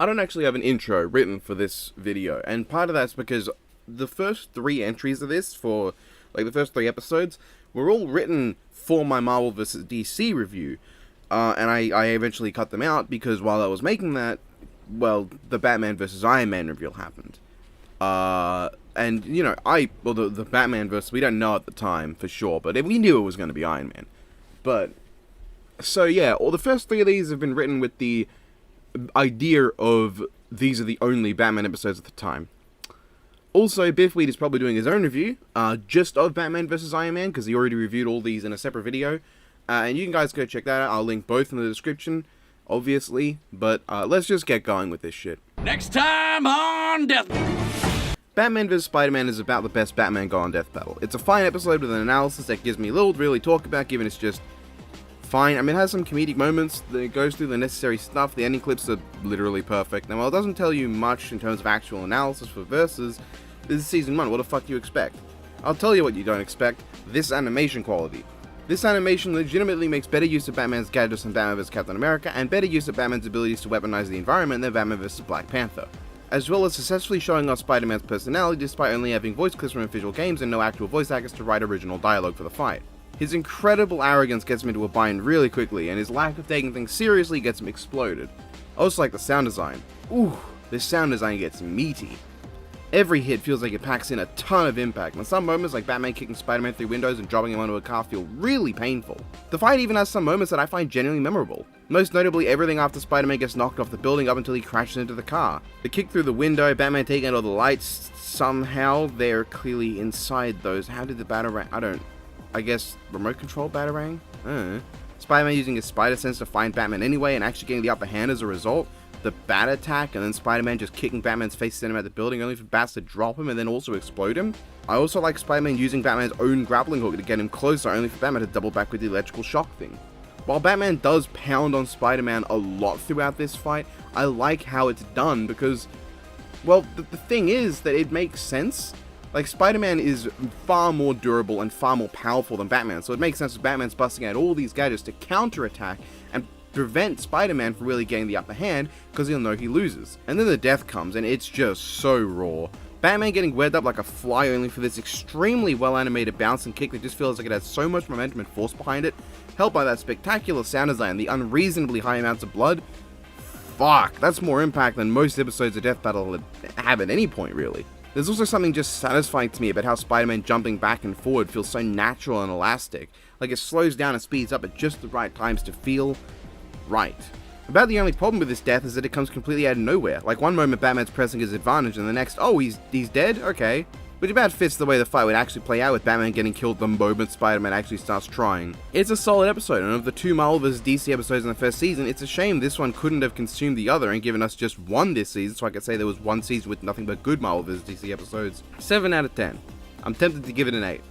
I don't actually have an intro written for this video, and part of that's because the first 3 entries of this, for like the first 3 episodes, were all written for my Marvel vs. DC review, and I eventually cut them out because while I was making that, well, the Batman vs. Iron Man reveal happened. And, you know, the Batman vs. we don't know at the time for sure, but we knew it was going to be Iron Man. But, so yeah, all the first 3 of these have been written with the idea of these are the only Batman episodes at the time. Also, Biffweed is probably doing his own review, just of Batman vs. Iron Man, because he already reviewed all these in a separate video. And you can guys go check that out. I'll link both in the description, obviously. But let's just get going with this shit. Next time on Death. Batman vs. Spider-Man is about the best Batman Go on Death battle. It's a fine episode with an analysis that gives me little to really talk about, given it's just fine. I mean, it has some comedic moments, it goes through the necessary stuff, the ending clips are literally perfect. Now, while it doesn't tell you much in terms of actual analysis for Versus, this is Season 1, what the fuck do you expect? I'll tell you what you don't expect, this animation quality. This animation legitimately makes better use of Batman's gadgets than Batman vs. Captain America, and better use of Batman's abilities to weaponize the environment than Batman vs. Black Panther. As well as successfully showing off Spider-Man's personality despite only having voice clips from official games and no actual voice actors to write original dialogue for the fight. His incredible arrogance gets him into a bind really quickly, and his lack of taking things seriously gets him exploded. I also like the sound design. Ooh, this sound design gets meaty. Every hit feels like it packs in a ton of impact, and some moments like Batman kicking Spider-Man through windows and dropping him onto a car feel really painful. The fight even has some moments that I find genuinely memorable. Most notably everything after Spider-Man gets knocked off the building up until he crashes into the car. The kick through the window, Batman taking out all the lights, somehow they're clearly inside those. How did the Batarang, I guess remote control Batarang? Spider-Man using his spider sense to find Batman anyway and actually getting the upper hand as a result. The bat attack, and then Spider-Man just kicking Batman's face, sending him out the building, only for bats to drop him and then also explode him. I also like Spider-Man using Batman's own grappling hook to get him closer, only for Batman to double back with the electrical shock thing. While Batman does pound on Spider-Man a lot throughout this fight, I like how it's done because, well, the thing is that it makes sense. Like, Spider-Man is far more durable and far more powerful than Batman, so it makes sense that Batman's busting out all these gadgets to counterattack and prevent Spider-Man from really getting the upper hand, because he'll know he loses. And then the death comes, and it's just so raw. Batman getting webbed up like a fly only for this extremely well-animated bounce and kick that just feels like it has so much momentum and force behind it, helped by that spectacular sound design and the unreasonably high amounts of blood. Fuck, that's more impact than most episodes of Death Battle would have at any point, really. There's also something just satisfying to me about how Spider-Man jumping back and forward feels so natural and elastic. Like it slows down and speeds up at just the right times to feel right. About the only problem with this death is that it comes completely out of nowhere. Like one moment Batman's pressing his advantage and the next, oh, he's dead? Okay. Which about fits the way the fight would actually play out with Batman getting killed the moment Spider-Man actually starts trying. It's a solid episode, and of the 2 Marvel vs. DC episodes in the first season, it's a shame this one couldn't have consumed the other and given us just one this season, so I could say there was one season with nothing but good Marvel vs. DC episodes. 7 out of 10. I'm tempted to give it an 8.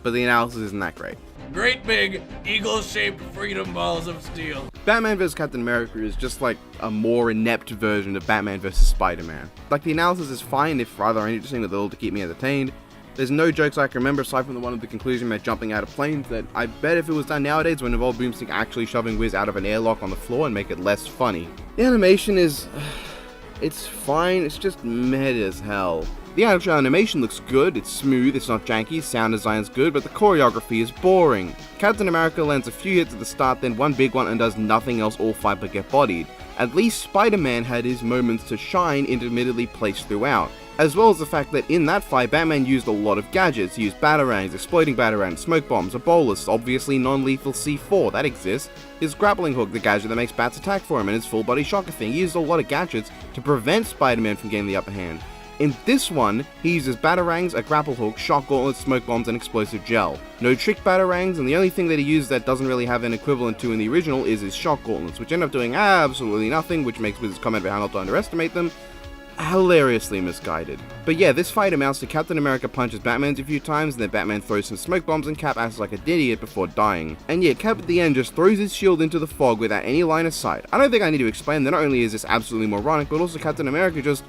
But the analysis isn't that great. Great big eagle-shaped freedom balls of steel. Batman vs. Captain America is just like a more inept version of Batman vs. Spider-Man. Like, the analysis is fine, if rather interesting, with little to keep me entertained. There's no jokes I can remember aside from the one of the conclusion about jumping out of planes that I bet if it was done nowadays would involve Boomstick actually shoving Wiz out of an airlock on the floor and make it less funny. The animation is... it's fine, it's just meh as hell. The actual animation looks good, it's smooth, it's not janky, sound design's good, but the choreography is boring. Captain America lands a few hits at the start, then one big one and does nothing else all fight but get bodied. At least Spider-Man had his moments to shine, intermittently placed throughout. As well as the fact that in that fight, Batman used a lot of gadgets. He used batarangs, exploding batarangs, smoke bombs, a bolus, obviously non-lethal C4, that exists, his grappling hook, the gadget that makes bats attack for him, and his full body shocker thing. He used a lot of gadgets to prevent Spider-Man from getting the upper hand. In this one, he uses batarangs, a grapple hook, shock gauntlets, smoke bombs, and explosive gel. No trick batarangs, and the only thing that he used that doesn't really have an equivalent to in the original is his shock gauntlets, which end up doing absolutely nothing, which makes Wiz's comment about how not to underestimate them hilariously misguided. But yeah, this fight amounts to Captain America punches Batman a few times, and then Batman throws some smoke bombs and Cap acts like an idiot before dying. And yeah, Cap at the end just throws his shield into the fog without any line of sight. I don't think I need to explain that not only is this absolutely moronic, but also Captain America just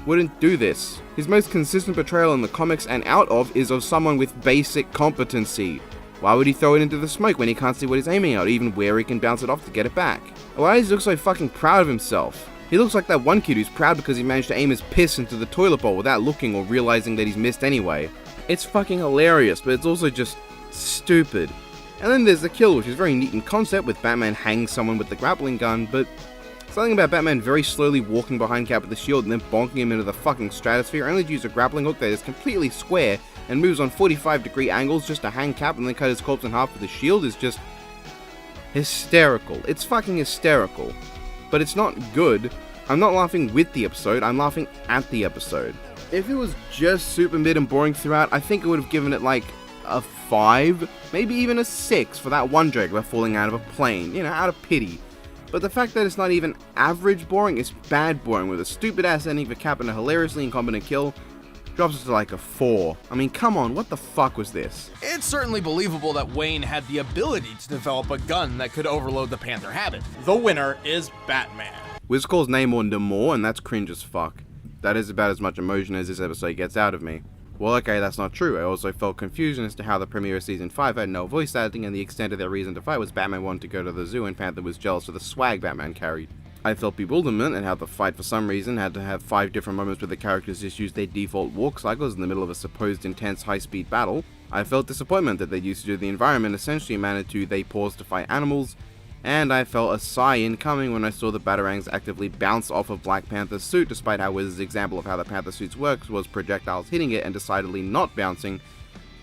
wouldn't do this. His most consistent portrayal in the comics and out of is of someone with basic competency. Why would he throw it into the smoke when he can't see what he's aiming at, or even where he can bounce it off to get it back? Why does he look so fucking proud of himself? He looks like that one kid who's proud because he managed to aim his piss into the toilet bowl without looking or realizing that he's missed anyway. It's fucking hilarious, but it's also just stupid. And then there's the kill, which is very neat in concept, with Batman hanging someone with the grappling gun, but something about Batman very slowly walking behind Cap with the shield and then bonking him into the fucking stratosphere, only to use a grappling hook that is completely square and moves on 45-degree angles just to hang Cap and then cut his corpse in half with the shield is just hysterical. It's fucking hysterical. But it's not good. I'm not laughing with the episode, I'm laughing at the episode. If it was just super mid and boring throughout, I think I would have given it like a 5, maybe even a 6 for that one joke about falling out of a plane, out of pity. But the fact that it's not even average boring, it's bad boring, with a stupid ass ending for Cap and a hilariously incompetent kill, drops it to like a 4. I mean, come on, what the fuck was this? It's certainly believable that Wayne had the ability to develop a gun that could overload the Panther habit. The winner is Batman. Wiz calls Namor Namor, and that's cringe as fuck. That is about as much emotion as this episode gets out of me. Well, okay, that's not true. I also felt confusion as to how the premiere of Season 5 had no voice acting, and the extent of their reason to fight was Batman wanted to go to the zoo and Panther was jealous of the swag Batman carried. I felt bewilderment at how the fight for some reason had to have 5 different moments where the characters just used their default walk cycles in the middle of a supposed intense high-speed battle. I felt disappointment that they used to do the environment essentially amounted to they paused to fight animals, and I felt a sigh incoming when I saw the Batarangs actively bounce off of Black Panther's suit, despite how Wiz's example of how the Panther suits works was projectiles hitting it and decidedly not bouncing,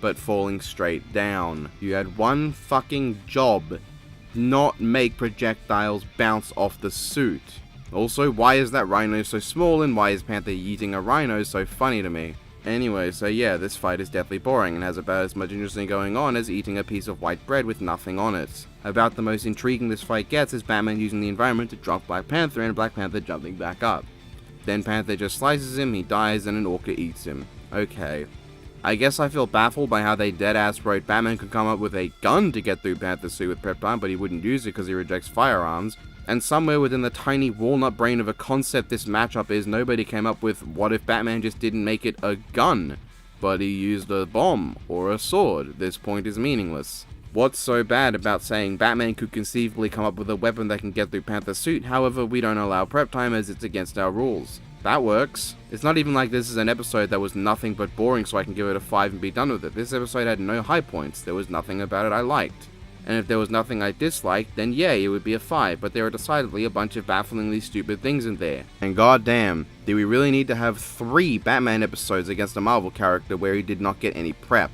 but falling straight down. You had one fucking job: not make projectiles bounce off the suit. Also, why is that rhino so small, and why is Panther eating a rhino so funny to me? Anyway, so yeah, this fight is definitely boring and has about as much interesting going on as eating a piece of white bread with nothing on it. About the most intriguing this fight gets is Batman using the environment to drop Black Panther and Black Panther jumping back up. Then Panther just slices him, he dies, and an orca eats him. Okay. I guess I feel baffled by how they deadass wrote Batman could come up with a gun to get through Panther's suit with prep time, but he wouldn't use it because he rejects firearms. And somewhere within the tiny walnut brain of a concept this matchup is, nobody came up with what if Batman just didn't make it a gun, but he used a bomb or a sword. This point is meaningless. What's so bad about saying Batman could conceivably come up with a weapon that can get through Panther's suit, however we don't allow prep time as it's against our rules? That works. It's not even like this is an episode that was nothing but boring so I can give it a 5 and be done with it. This episode had no high points, there was nothing about it I liked. And if there was nothing I disliked, then yeah, it would be a 5, but there are decidedly a bunch of bafflingly stupid things in there. And goddamn, do we really need to have 3 Batman episodes against a Marvel character where he did not get any prep?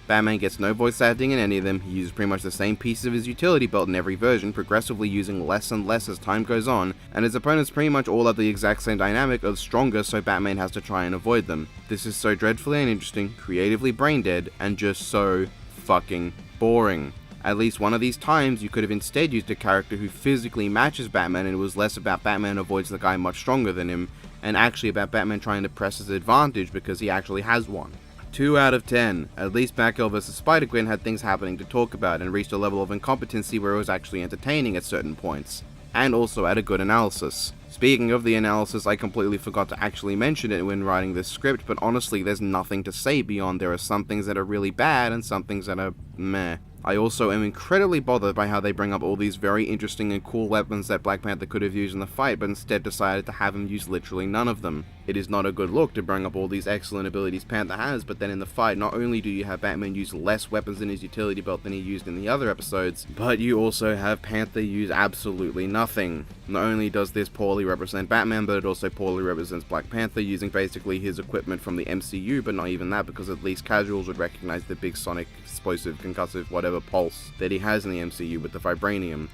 Batman gets no voice acting in any of them, he uses pretty much the same piece of his utility belt in every version, progressively using less and less as time goes on, and his opponents pretty much all have the exact same dynamic of stronger, so Batman has to try and avoid them. This is so dreadfully uninteresting, creatively brain dead, and just so fucking boring. At least one of these times, you could have instead used a character who physically matches Batman, and it was less about Batman avoids the guy much stronger than him, and actually about Batman trying to press his advantage because he actually has one. 2 out of 10. At least Batgirl vs. Spider-Gwen had things happening to talk about and reached a level of incompetency where it was actually entertaining at certain points, and also had a good analysis. Speaking of the analysis, I completely forgot to actually mention it when writing this script, but honestly there's nothing to say beyond there are some things that are really bad and some things that are meh. I also am incredibly bothered by how they bring up all these very interesting and cool weapons that Black Panther could have used in the fight, but instead decided to have him use literally none of them. It is not a good look to bring up all these excellent abilities Panther has, but then in the fight, not only do you have Batman use less weapons in his utility belt than he used in the other episodes, but you also have Panther use absolutely nothing. Not only does this poorly represent Batman, but it also poorly represents Black Panther, using basically his equipment from the MCU, but not even that, because at least casuals would recognize the big sonic, explosive, concussive, whatever pulse that he has in the MCU with the vibranium.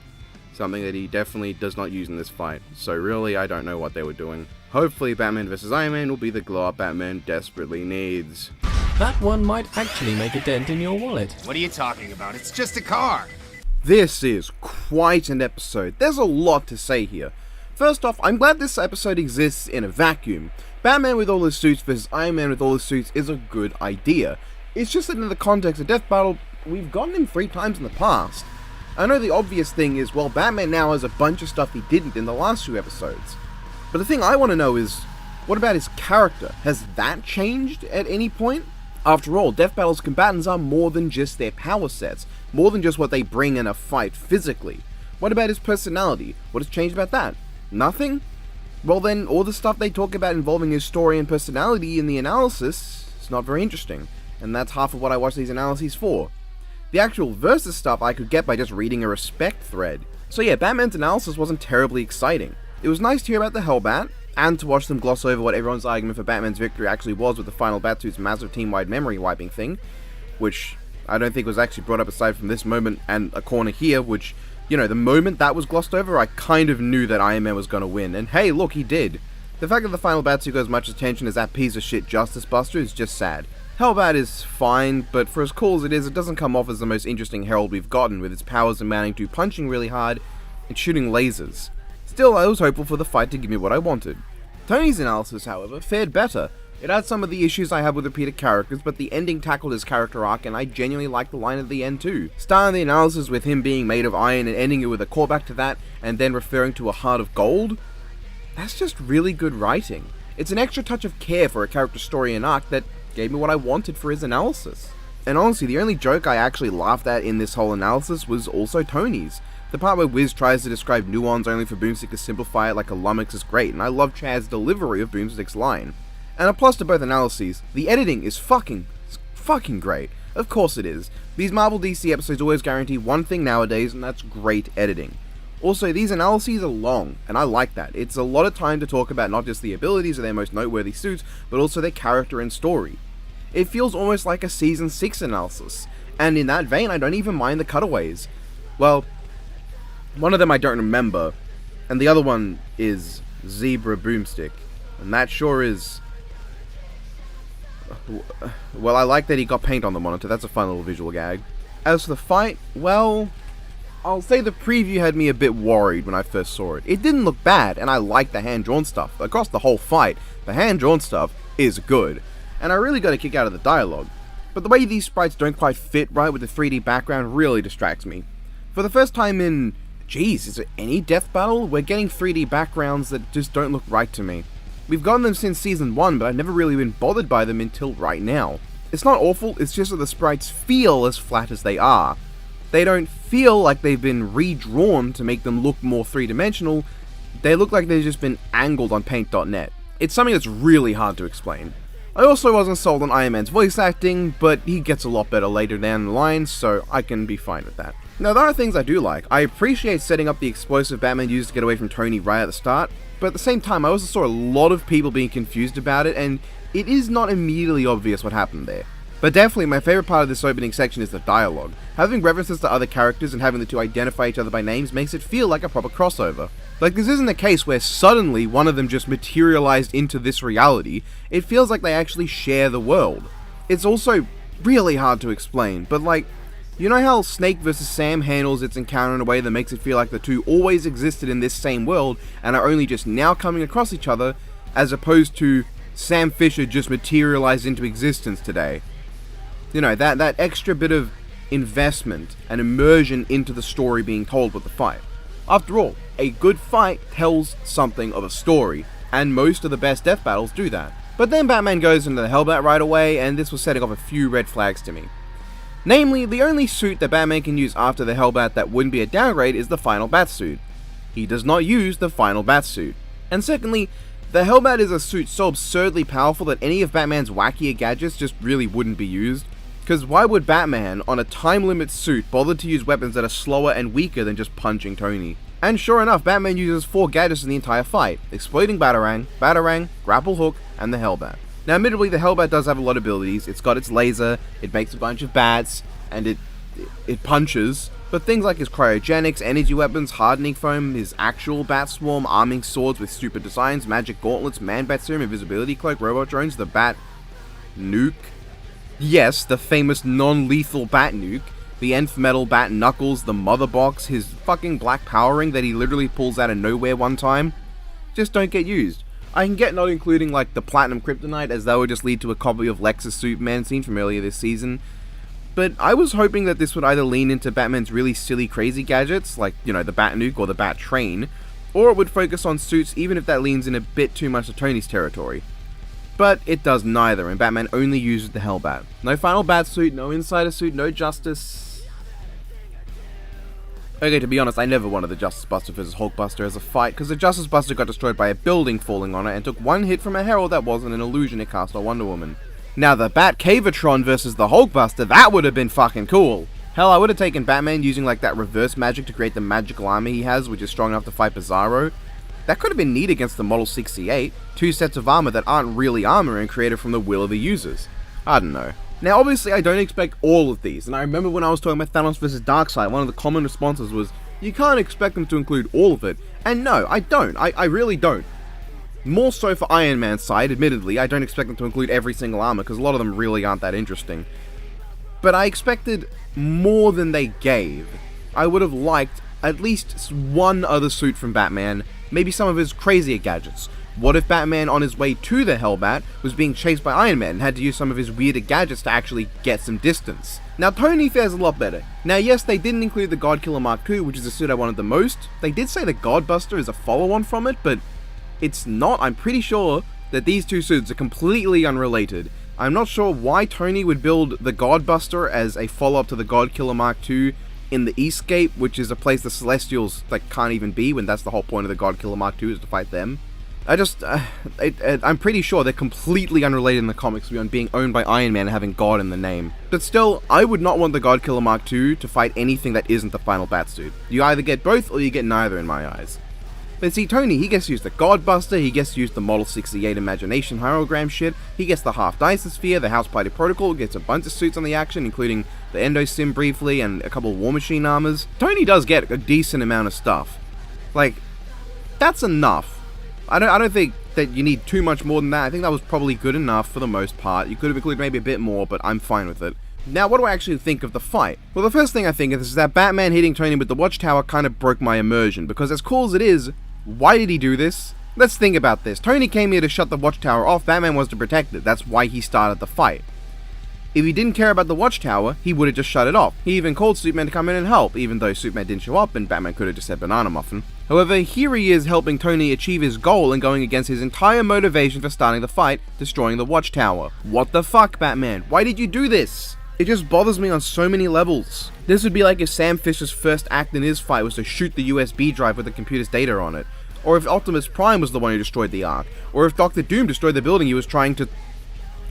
Something that he definitely does not use in this fight. So really, I don't know what they were doing. Hopefully Batman vs. Iron Man will be the glow-up Batman desperately needs. That one might actually make a dent in your wallet. What are you talking about? It's just a car. This is quite an episode. There's a lot to say here. First off, I'm glad this episode exists in a vacuum. Batman with all his suits versus Iron Man with all his suits is a good idea. It's just that in the context of Death Battle, we've gotten him 3 times in the past. I know the obvious thing is, well, Batman now has a bunch of stuff he didn't in the last 2 episodes. But the thing I want to know is, what about his character? Has that changed at any point? After all, Death Battle's combatants are more than just their power sets, more than just what they bring in a fight physically. What about his personality? What has changed about that? Nothing? well then all the stuff they talk about involving his story and personality in the analysis is not very interesting, and that's half of what I watch these analyses for. The actual versus stuff I could get by just reading a respect thread. So yeah, Batman's analysis wasn't terribly exciting. It was nice to hear about the Hellbat, and to watch them gloss over what everyone's argument for Batman's victory actually was with the final Batsuit's massive team-wide memory wiping thing, which I don't think was actually brought up aside from this moment and a corner here, which, you know, the moment that was glossed over, I kind of knew that Iron Man was going to win, and hey, look, he did. The fact that the final Batsuit got as much attention as that piece of shit Justice Buster is just sad. Hellbat is fine, but for as cool as it doesn't come off as the most interesting herald we've gotten, with its powers amounting to punching really hard and shooting lasers. Still, I was hopeful for the fight to give me what I wanted. Tony's analysis, however, fared better. It had some of the issues I have with repeated characters, but the ending tackled his character arc, and I genuinely liked the line at the end too. Starting the analysis with him being made of iron and ending it with a callback to that, and then referring to a heart of gold? That's just really good writing. It's an extra touch of care for a character's story and arc that gave me what I wanted for his analysis. And honestly, the only joke I actually laughed at in this whole analysis was also Tony's. The part where Wiz tries to describe nuance only for Boomstick to simplify it like a lummox is great, and I love Chad's delivery of Boomstick's line. And a plus to both analyses, the editing is fucking great. Of course it is. These Marvel DC episodes always guarantee one thing nowadays, and that's great editing. Also, these analyses are long, and I like that. It's a lot of time to talk about not just the abilities of their most noteworthy suits, but also their character and story. It feels almost like a Season 6 analysis, and in that vein, I don't even mind the cutaways. Well, one of them I don't remember, and the other one is Zebra Boomstick, and that sure is... Well, I like that he got paint on the monitor, that's a fun little visual gag. As for the fight, well, I'll say the preview had me a bit worried when I first saw it. It didn't look bad, and I liked the hand-drawn stuff. Across the whole fight, the hand-drawn stuff is good, and I really got a kick out of the dialogue. But the way these sprites don't quite fit right with the 3D background really distracts me. For the first time in... Geez, is there any Death Battle? We're getting 3D backgrounds that just don't look right to me. We've gotten them since Season 1, but I've never really been bothered by them until right now. It's not awful, it's just that the sprites feel as flat as they are. They don't feel like they've been redrawn to make them look more three-dimensional, they look like they've just been angled on paint.net. It's something that's really hard to explain. I also wasn't sold on Iron Man's voice acting, but he gets a lot better later down the line, so I can be fine with that. Now, there are things I do like. I appreciate setting up the explosive Batman used to get away from Tony right at the start, but at the same time, I also saw a lot of people being confused about it, and it is not immediately obvious what happened there. But definitely, my favorite part of this opening section is the dialogue. Having references to other characters and having the two identify each other by names makes it feel like a proper crossover. Like, this isn't a case where suddenly one of them just materialized into this reality. It feels like they actually share the world. It's also really hard to explain, but like, you know how Snake vs. Sam handles its encounter in a way that makes it feel like the two always existed in this same world and are only just now coming across each other, as opposed to Sam Fisher just materialized into existence today. You know, that extra bit of investment and immersion into the story being told with the fight. After all, a good fight tells something of a story, and most of the best death battles do that. But then Batman goes into the Hellbat right away, and this was setting off a few red flags to me. Namely, the only suit that Batman can use after the Hellbat that wouldn't be a downgrade is the final Batsuit. He does not use the final Batsuit. And secondly, the Hellbat is a suit so absurdly powerful that any of Batman's wackier gadgets just really wouldn't be used. Because why would Batman, on a time limit suit, bother to use weapons that are slower and weaker than just punching Tony? And sure enough, Batman uses 4 gadgets in the entire fight: Exploding Batarang, Grapple Hook, and the Hellbat. Now admittedly, the Hellbat does have a lot of abilities. It's got its laser, it makes a bunch of bats, and it punches. But things like his cryogenics, energy weapons, hardening foam, his actual bat swarm, arming swords with stupid designs, magic gauntlets, man-bat serum, invisibility cloak, robot drones, the bat nuke. Yes, the famous non-lethal bat nuke, the nth metal bat knuckles, the mother box, his fucking black power ring that he literally pulls out of nowhere one time, just don't get used. I can get not including like the platinum kryptonite, as that would just lead to a copy of Lex's Superman scene from earlier this season, but I was hoping that this would either lean into Batman's really silly crazy gadgets, like, you know, the bat nuke or the bat train, or it would focus on suits even if that leans in a bit too much to Tony's territory. But it does neither, and Batman only uses the Hellbat. No final Batsuit, no Insider suit, no Justice. Okay, to be honest, I never wanted the Justice Buster vs. Hulkbuster as a fight, because the Justice Buster got destroyed by a building falling on it and took one hit from a herald that wasn't an illusion it cast on Wonder Woman. Now the Bat-Cavatron versus the Hulkbuster, that would have been fucking cool. Hell, I would have taken Batman using like that reverse magic to create the magical armor he has, which is strong enough to fight Bizarro. That could have been neat against the Model 68, 2 sets of armor that aren't really armor and created from the will of the users. I don't know. Now obviously I don't expect all of these, and I remember when I was talking about Thanos vs. Darkseid, one of the common responses was, you can't expect them to include all of it. And no, I don't. I really don't. More so for Iron Man's side, admittedly, I don't expect them to include every single armor, because a lot of them really aren't that interesting. But I expected more than they gave. I would have liked at least one other suit from Batman, maybe some of his crazier gadgets. What if Batman on his way to the Hellbat was being chased by Iron Man and had to use some of his weirder gadgets to actually get some distance? Now Tony fares a lot better. Now yes, they didn't include the Godkiller Mark II, which is the suit I wanted the most. They did say the Godbuster is a follow-on from it, but it's not. I'm pretty sure that these two suits are completely unrelated. I'm not sure why Tony would build the Godbuster as a follow-up to the Godkiller Mark II in the Eastgate, which is a place the Celestials like can't even be, when that's the whole point of the Godkiller Mark II is to fight them. I'm pretty sure they're completely unrelated in the comics beyond being owned by Iron Man and having God in the name. But still, I would not want the Godkiller Mark II to fight anything that isn't the final Batsuit. You either get both or you get neither in my eyes. But see, Tony, he gets to use the Godbuster, he gets to use the Model 68 Imagination Hierogram shit, he gets the Half Dyson Sphere, the House Party Protocol, gets a bunch of suits on the action, including the Endosim briefly and a couple of War Machine armors. Tony does get a decent amount of stuff. Like, that's enough. I don't think that you need too much more than that. I think that was probably good enough for the most part. You could have included maybe a bit more, but I'm fine with it. Now, what do I actually think of the fight? Well, the first thing I think of is that Batman hitting Tony with the Watchtower kind of broke my immersion, because as cool as it is, why did he do this? Let's think about this. Tony came here to shut the Watchtower off, Batman was to protect it. That's why he started the fight. If he didn't care about the Watchtower, he would have just shut it off. He even called Superman to come in and help, even though Superman didn't show up and Batman could have just said Banana Muffin. However, here he is helping Tony achieve his goal and going against his entire motivation for starting the fight, destroying the Watchtower. What the fuck, Batman? Why did you do this? It just bothers me on so many levels. This would be like if Sam Fisher's first act in his fight was to shoot the USB drive with the computer's data on it. Or if Optimus Prime was the one who destroyed the Ark. Or if Dr. Doom destroyed the building he was trying to...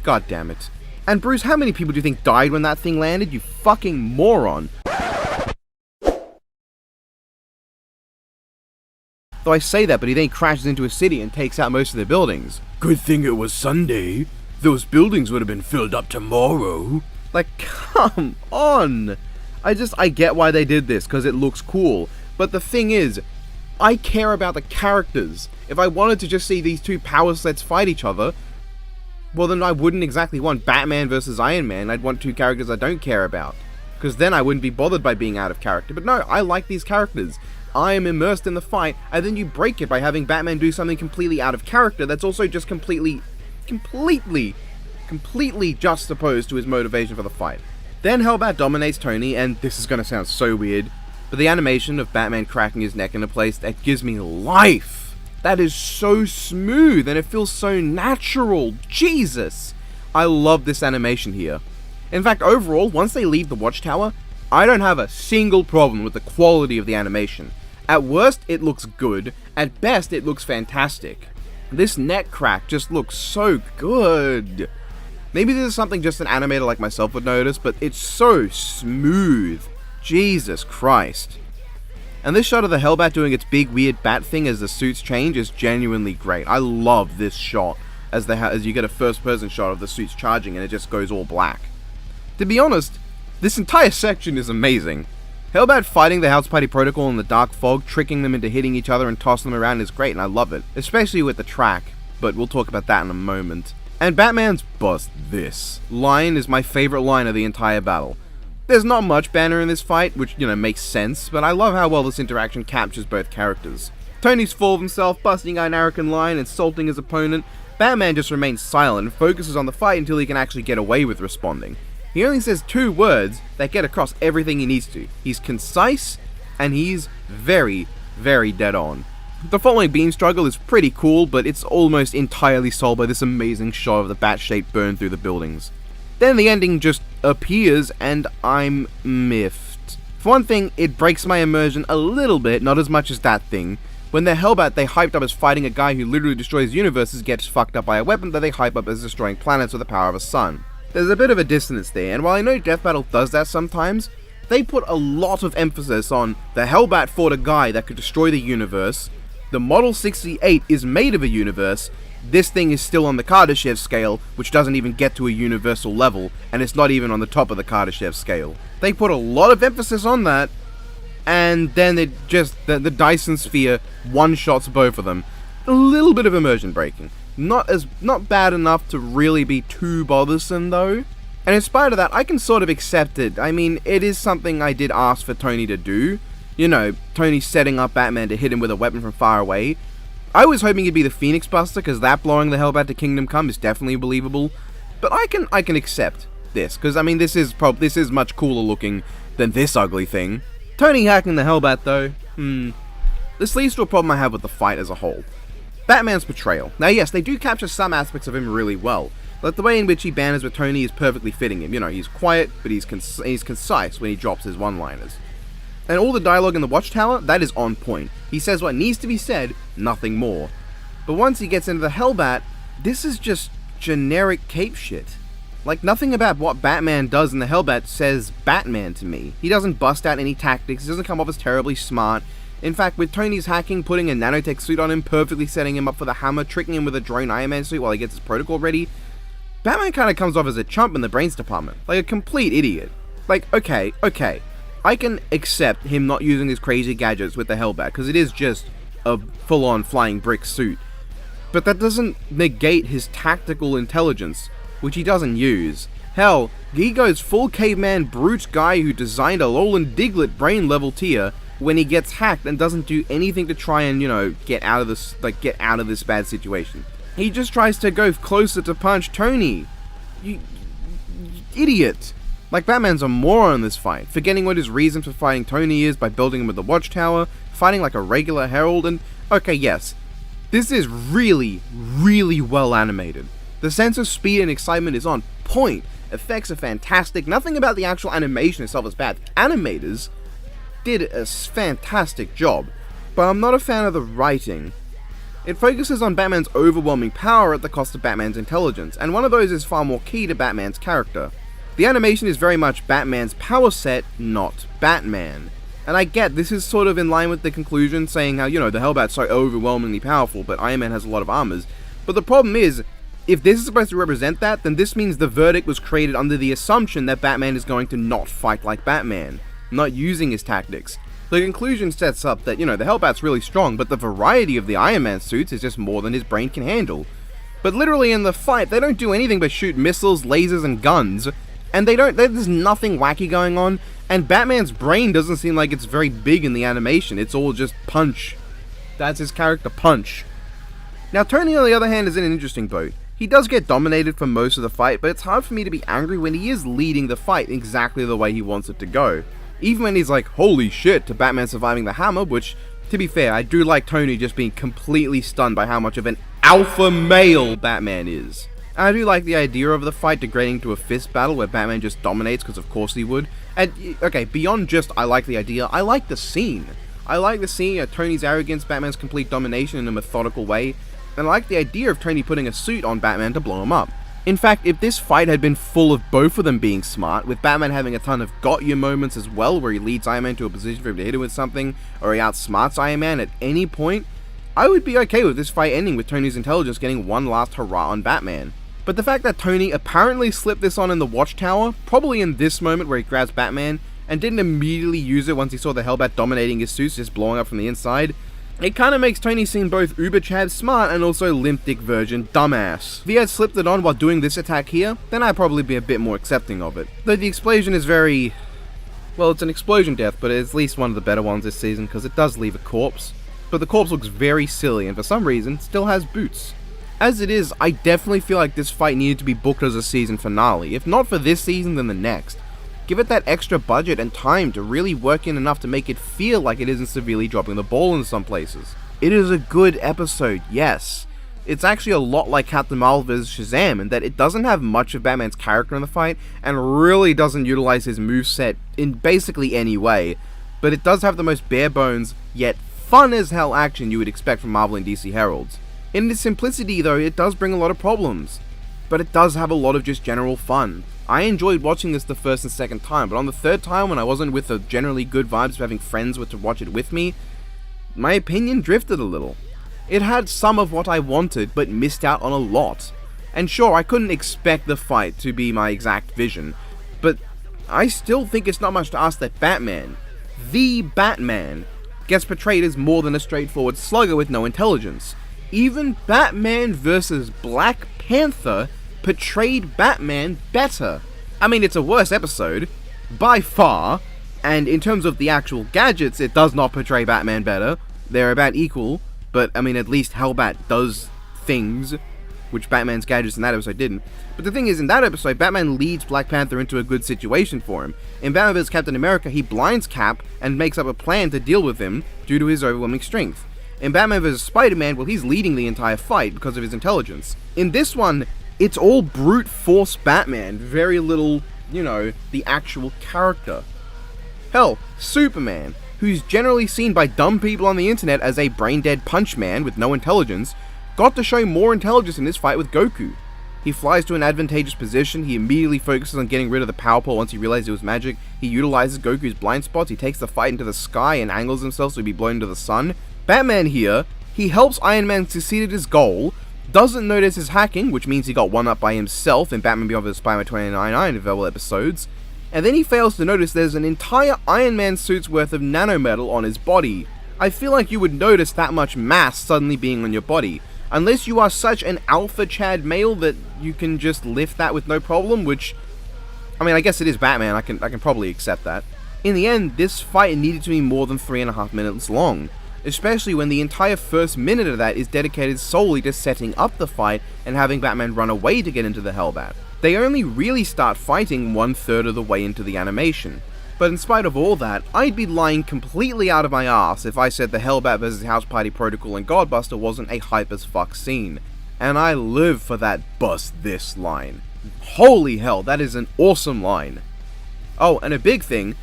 God damn it. And Bruce, how many people do you think died when that thing landed? You fucking moron. Though I say that, but he then crashes into a city and takes out most of their buildings. Good thing it was Sunday. Those buildings would have been filled up tomorrow. Like, come on! I get why they did this, because it looks cool. But the thing is, I care about the characters. If I wanted to just see these two power sets fight each other, well then I wouldn't exactly want Batman versus Iron Man. I'd want two characters I don't care about. Because then I wouldn't be bothered by being out of character. But no, I like these characters. I am immersed in the fight, and then you break it by having Batman do something completely out of character that's also just completely juxtaposed to his motivation for the fight. Then Hellbat dominates Tony, and this is gonna sound so weird, but the animation of Batman cracking his neck into place, that gives me life. That is so smooth, and it feels so natural. Jesus! I love this animation here. In fact, overall, once they leave the Watchtower, I don't have a single problem with the quality of the animation. At worst, it looks good. At best, it looks fantastic. This neck crack just looks so good. Maybe this is something just an animator like myself would notice, but it's so smooth. Jesus Christ. And this shot of the Hellbat doing its big weird bat thing as the suits change is genuinely great. I love this shot as you get a first person shot of the suits charging and it just goes all black. To be honest, this entire section is amazing. Hellbat fighting the House Party Protocol in the dark fog, tricking them into hitting each other and tossing them around is great, and I love it. Especially with the track, but we'll talk about that in a moment. And Batman's "Bust this" line is my favorite line of the entire battle. There's not much banner in this fight, which, makes sense, but I love how well this interaction captures both characters. Tony's full of himself, busting out an arrogant line, insulting his opponent. Batman just remains silent and focuses on the fight until he can actually get away with responding. He only says 2 words that get across everything he needs to. He's concise, and he's very, very dead on. The following beam struggle is pretty cool, but it's almost entirely solved by this amazing shot of the bat-shaped burn through the buildings. Then the ending just appears, and I'm miffed. For one thing, it breaks my immersion a little bit, not as much as that thing. When they're Hellbat, they hyped up as fighting a guy who literally destroys universes gets fucked up by a weapon that they hype up as destroying planets with the power of a sun. There's a bit of a dissonance there, and while I know Death Battle does that sometimes, they put a lot of emphasis on the Hellbat fought a guy that could destroy the universe, the Model 68 is made of a universe, this thing is still on the Kardashev scale, which doesn't even get to a universal level, and it's not even on the top of the Kardashev scale. They put a lot of emphasis on that, and then it just, the Dyson Sphere one-shots both of them. A little bit of immersion breaking. Not bad enough to really be too bothersome though. And in spite of that, I can sort of accept it. I mean, it is something I did ask for Tony to do. You know, Tony setting up Batman to hit him with a weapon from far away. I was hoping it'd be the Phoenix Buster, because that blowing the Hellbat to Kingdom Come is definitely believable. But I can accept this, because I mean, this is much cooler looking than this ugly thing. Tony hacking the Hellbat though, this leads to a problem I have with the fight as a whole. Batman's portrayal. Now yes, they do capture some aspects of him really well. Like the way in which he banters with Tony is perfectly fitting him. You know, he's quiet, but he's concise when he drops his one-liners. And all the dialogue in the Watchtower, that is on point. He says what needs to be said, nothing more. But once he gets into the Hellbat, this is just generic cape shit. Like, nothing about what Batman does in the Hellbat says Batman to me. He doesn't bust out any tactics, he doesn't come off as terribly smart. In fact, with Tony's hacking, putting a nanotech suit on him, perfectly setting him up for the hammer, tricking him with a drone Iron Man suit while he gets his protocol ready, Batman kind of comes off as a chump in the brains department. Like a complete idiot. Like, okay, I can accept him not using his crazy gadgets with the Hellbat, because it is just a full-on flying brick suit. But that doesn't negate his tactical intelligence, which he doesn't use. Hell, he goes full caveman brute guy who designed a Alolan Diglett brain level tier when he gets hacked and doesn't do anything to try and, you know, get out of this bad situation. He just tries to go closer to punch Tony. You idiot. Like, Batman's a moron in this fight, forgetting what his reason for fighting Tony is by building him with the Watchtower, fighting like a regular herald, and okay, yes, this is really, really well animated. The sense of speed and excitement is on point, effects are fantastic, nothing about the actual animation itself is bad. Animators did a fantastic job, but I'm not a fan of the writing. It focuses on Batman's overwhelming power at the cost of Batman's intelligence, and one of those is far more key to Batman's character. The animation is very much Batman's power set, not Batman. And I get this is sort of in line with the conclusion saying how, you know, the Hellbat's so overwhelmingly powerful, but Iron Man has a lot of armors. But the problem is, if this is supposed to represent that, then this means the verdict was created under the assumption that Batman is going to not fight like Batman, not using his tactics. The conclusion sets up that, you know, the Hellbat's really strong, but the variety of the Iron Man suits is just more than his brain can handle. But literally in the fight, they don't do anything but shoot missiles, lasers, and guns, and there's nothing wacky going on, and Batman's brain doesn't seem like it's very big in the animation, it's all just punch. That's his character, punch. Now Tony on the other hand is in an interesting boat. He does get dominated for most of the fight, but it's hard for me to be angry when he is leading the fight exactly the way he wants it to go. Even when he's like, holy shit, to Batman surviving the hammer, which, to be fair, I do like Tony just being completely stunned by how much of an alpha male Batman is. And I do like the idea of the fight degrading to a fist battle where Batman just dominates, because of course he would. And, okay, beyond just I like the idea, I like the scene. I like the scene of Tony's arrogance, Batman's complete domination in a methodical way, and I like the idea of Tony putting a suit on Batman to blow him up. In fact, if this fight had been full of both of them being smart, with Batman having a ton of got-you moments as well, where he leads Iron Man to a position for him to hit him with something, or he outsmarts Iron Man at any point, I would be okay with this fight ending with Tony's intelligence getting one last hurrah on Batman. But the fact that Tony apparently slipped this on in the Watchtower, probably in this moment where he grabs Batman, and didn't immediately use it once he saw the Hellbat dominating his suits, just blowing up from the inside, it kinda makes Tony seem both uber Chad smart and also limp dick virgin dumbass. If he had slipped it on while doing this attack here, then I'd probably be a bit more accepting of it. Though the explosion is very... well, it's an explosion death, but it's at least one of the better ones this season, because it does leave a corpse. But the corpse looks very silly, and for some reason, still has boots. As it is, I definitely feel like this fight needed to be booked as a season finale. If not for this season, then the next. Give it that extra budget and time to really work in enough to make it feel like it isn't severely dropping the ball in some places. It is a good episode, yes, It's actually a lot like Captain Marvel vs. Shazam in that it doesn't have much of Batman's character in the fight, and really doesn't utilize his moveset in basically any way, but it does have the most bare bones, yet fun as hell action you would expect from Marvel and DC Heralds. In its simplicity though, it does bring a lot of problems, but it does have a lot of just general fun. I enjoyed watching this the first and second time, but on the third time when I wasn't with the generally good vibes of having friends to watch it with me, my opinion drifted a little. It had some of what I wanted, but missed out on a lot. And sure, I couldn't expect the fight to be my exact vision, but I still think it's not much to ask that Batman, the Batman, gets portrayed as more than a straightforward slugger with no intelligence. Even Batman vs. Black Panther portrayed Batman better. I mean, it's a worse episode, by far, and in terms of the actual gadgets, it does not portray Batman better. They're about equal, but I mean, at least Hellbat does things, which Batman's gadgets in that episode didn't. But the thing is, in that episode, Batman leads Black Panther into a good situation for him. In Batman vs. Captain America, he blinds Cap and makes up a plan to deal with him due to his overwhelming strength. In Batman vs. Spiderman, well, he's leading the entire fight because of his intelligence. In this one, it's all brute force Batman, very little, the actual character. Hell, Superman, who's generally seen by dumb people on the internet as a brain-dead punch man with no intelligence, got to show more intelligence in this fight with Goku. He flies to an advantageous position, he immediately focuses on getting rid of the power pole once he realizes it was magic, he utilizes Goku's blind spots, he takes the fight into the sky and angles himself so he'd be blown into the sun. Batman here, he helps Iron Man succeed at his goal, doesn't notice his hacking, which means he got one up by himself in Batman Beyond vs. Spider-Man 2099 available episodes, and then he fails to notice there's an entire Iron Man suit's worth of nanometal on his body. I feel like you would notice that much mass suddenly being on your body, unless you are such an alpha Chad male that you can just lift that with no problem, which, I mean, I guess it is Batman, I can probably accept that. In the end, this fight needed to be more than 3.5 minutes long, especially when the entire first minute of that is dedicated solely to setting up the fight and having Batman run away to get into the Hellbat. They only really start fighting 1/3 of the way into the animation. But in spite of all that, I'd be lying completely out of my ass if I said the Hellbat vs. House Party Protocol and Godbuster wasn't a hype as fuck scene. And I live for that bust this line. Holy hell, that is an awesome line. Oh, and a big thing,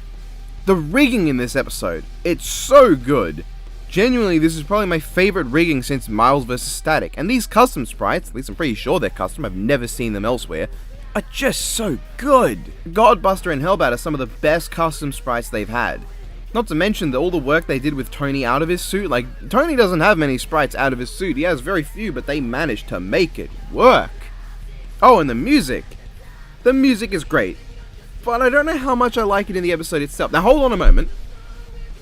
the rigging in this episode, it's so good. Genuinely, this is probably my favorite rigging since Miles vs. Static, and these custom sprites, at least I'm pretty sure they're custom, I've never seen them elsewhere, are just so good. Godbuster and Hellbat are some of the best custom sprites they've had. Not to mention that all the work they did with Tony out of his suit, like, Tony doesn't have many sprites out of his suit, he has very few, but they managed to make it work. Oh, and the music. The music is great, but I don't know how much I like it in the episode itself. Now hold on a moment.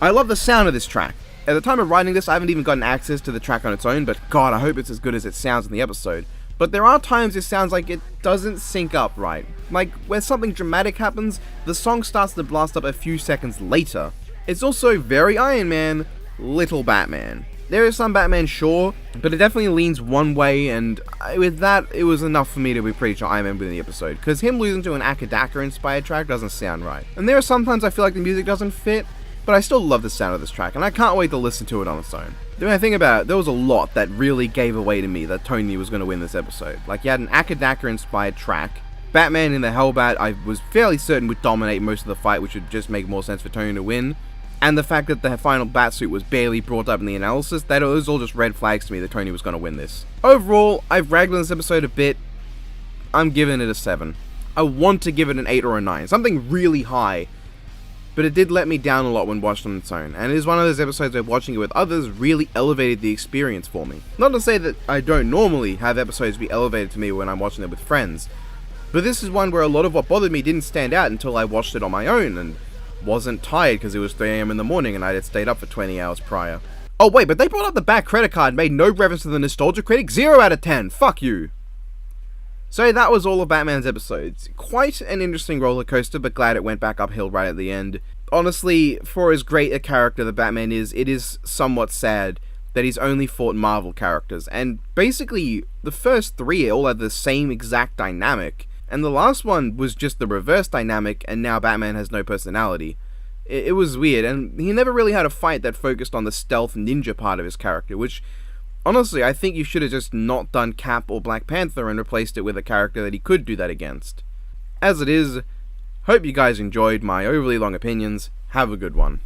I love the sound of this track. At the time of writing this, I haven't even gotten access to the track on its own, but god, I hope it's as good as it sounds in the episode. But there are times it sounds like it doesn't sync up right. Like, where something dramatic happens, the song starts to blast up a few seconds later. It's also very Iron Man, little Batman. There is some Batman, sure, but it definitely leans one way, and with that, it was enough for me to be pretty sure Iron Man within the episode, because him losing to an Akadaka-inspired track doesn't sound right. And there are sometimes I feel like the music doesn't fit, but I still love the sound of this track, and I can't wait to listen to it on its own. When I think about it, there was a lot that really gave away to me that Tony was going to win this episode. Like, you had an Akadaka-inspired track, Batman in the Hellbat I was fairly certain would dominate most of the fight, which would just make more sense for Tony to win, and the fact that the final Batsuit was barely brought up in the analysis, that was all just red flags to me that Tony was going to win this. Overall, I've ragged on this episode a bit. I'm giving it a 7. I want to give it an 8 or a 9, something really high, but it did let me down a lot when watched on its own, and it is one of those episodes where watching it with others really elevated the experience for me. Not to say that I don't normally have episodes be elevated to me when I'm watching it with friends, but this is one where a lot of what bothered me didn't stand out until I watched it on my own, and wasn't tired because it was 3 AM in the morning and I had stayed up for 20 hours prior. Oh wait, but they brought up the back credit card and made no reference to the nostalgia critic. 0 out of 10, fuck you. So that was all of Batman's episodes. Quite an interesting roller coaster, but glad it went back uphill right at the end. Honestly, for as great a character that Batman is, it is somewhat sad that he's only fought Marvel characters, and basically the first 3 all had the same exact dynamic, and the last one was just the reverse dynamic, and now Batman has no personality. It was weird, and he never really had a fight that focused on the stealth ninja part of his character, which Honestly, I think you should have just not done Cap or Black Panther and replaced it with a character that he could do that against. As it is, hope you guys enjoyed my overly long opinions. Have a good one.